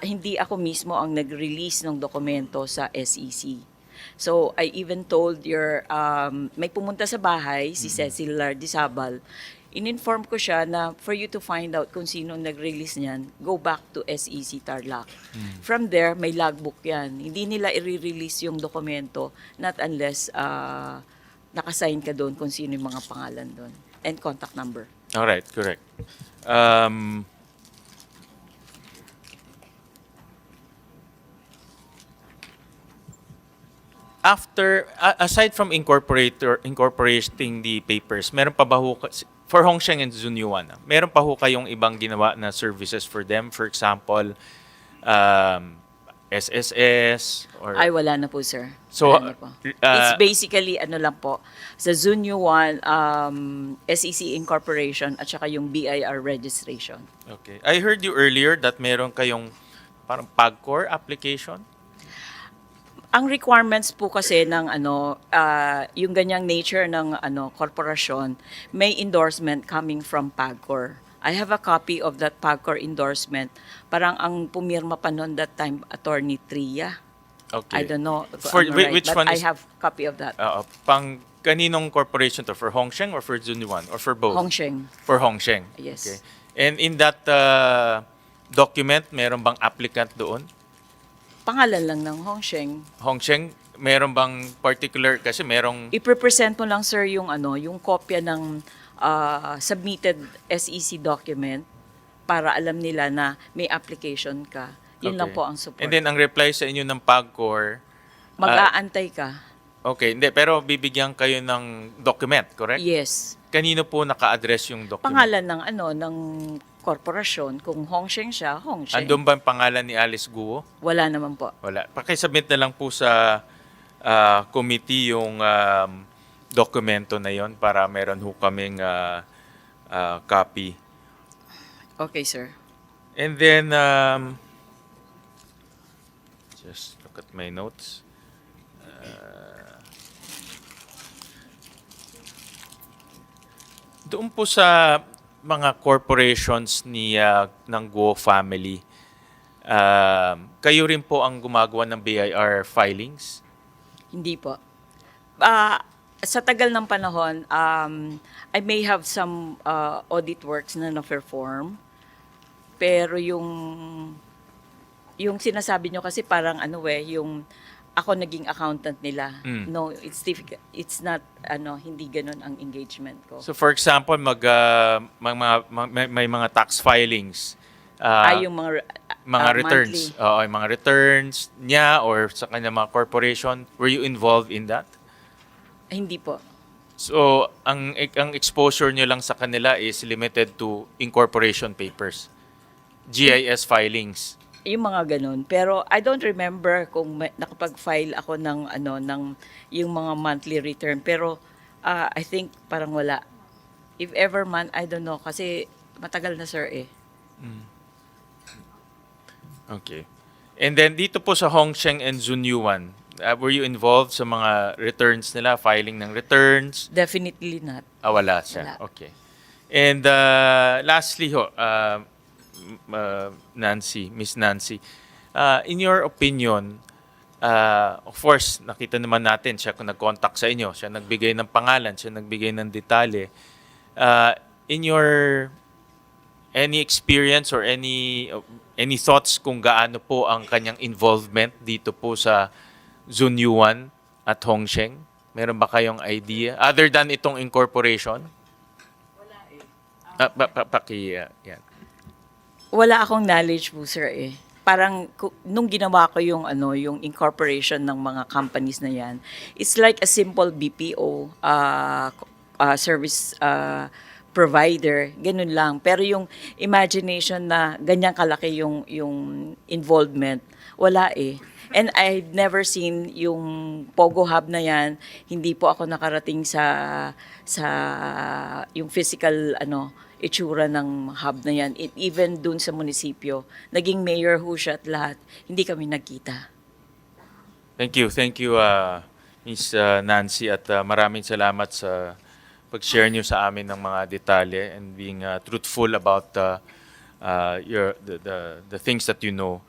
hindi ako mismo ang nag-release ng dokumento sa SEC. So I even told may pumunta sa bahay, si Cecil Lardizabal, in-inform ko siya na for you to find out kung sino nag-release niyan, go back to SEC Tarlac. From there, may logbook yan. Hindi nila i-release yung dokumento not unless nakasign ka doon kung sino yung mga pangalan doon and contact number. Alright, correct. Aside from incorporating the papers, meron pa ba ho, for Hongsheng and Zunyuan, meron pa ho kayong ibang ginawa na services for them? For example, SSS or Ay, wala na po, sir. So, Wala na po. It's basically, ano lang po, sa Zunyu 1, SEC Incorporation at saka yung BIR registration. Okay. I heard you earlier that meron kayong parang PAGCOR application. Ang requirements po kasi ng yung ganyang nature ng korporasyon, may endorsement coming from PAGCOR. I have a copy of that PAGCOR endorsement. Parang ang pumirma pa noon that time, Attorney Tria. Okay. I don't know if For I'm right, which but one I is- have copy of that. Pang kaninong corporation to? For Hongsheng or for Zunyuan? Or for both? Hongsheng. For Hongsheng. Yes. Okay. And in that document, meron bang applicant doon? Pangalan lang ng Hongsheng. Hongsheng, meron bang particular, kasi merong, I-present mo lang, sir, yung yung kopya ng submitted SEC document para alam nila na may application ka. Yun lang Okay. po ang support. And then ang reply sa inyo ng PAGCOR, Mag-aantay ka. okay, hindi, pero bibigyan kayo ng document, correct? Yes. Kanino po naka-address yung document? Pangalan ng ng korporasyon. Kung Hongsheng siya, Hongsheng. Andun ba ang pangalan ni Alice Guo? Wala naman po. Wala. Pakisubmit na lang po sa committee yung dokumento na yon para meron ho kaming copy. Okay, sir. And then, just look at my notes. Doon po sa mga corporations ng Guo family, kayo rin po ang gumagawa ng BIR filings? Hindi po. Sa tagal ng panahon, I may have some audit works na na-perform. Pero yung sinasabi nyo kasi parang yung ako naging accountant nila. Mm. No, it's difficult. It's not, hindi ganun ang engagement ko. So for example, may mga tax filings. Yung mga, Mga returns. monthly. Oo, yung mga returns niya or sa kanya mga corporation. Were you involved in that? Hindi po. So, ang exposure niyo lang sa kanila is limited to incorporation papers. GIS filings. Yung mga ganun. Pero I don't remember kung nakapag-file ako ng yung mga monthly return. Pero I think parang wala. If ever man, I don't know. Kasi matagal na, sir, eh. Okay. And then dito po sa Hongsheng and Zunyuan, were you involved sa mga returns nila, filing ng returns? Definitely not. Wala siya. Wala. Okay. And lastly ho, Miss Nancy, in your opinion, of course, nakita naman natin siya kung nag-contact sa inyo, siya nagbigay ng pangalan, siya nagbigay ng detalye. In your any experience or any thoughts kung gaano po ang kanyang involvement dito po sa Zunyuan at Hongsheng? Meron ba kayong idea? Other than itong incorporation? Wala eh. Yan. Wala akong knowledge po, sir, eh. Parang nung ginawa ko yung yung incorporation ng mga companies na yan, it's like a simple BPO service provider, ganun lang. Pero yung imagination na ganyan kalaki yung involvement, wala eh. And I've never seen yung Pogo Hub na yan. Hindi po ako nakarating sa yung physical itsura ng hub na yan. Even dun sa munisipyo, naging mayor ho siya at lahat, hindi kami nagkita. Thank you, Miss Nancy, at maraming salamat sa pag-share niyo sa amin ng mga detalye and being truthful about the things that you know.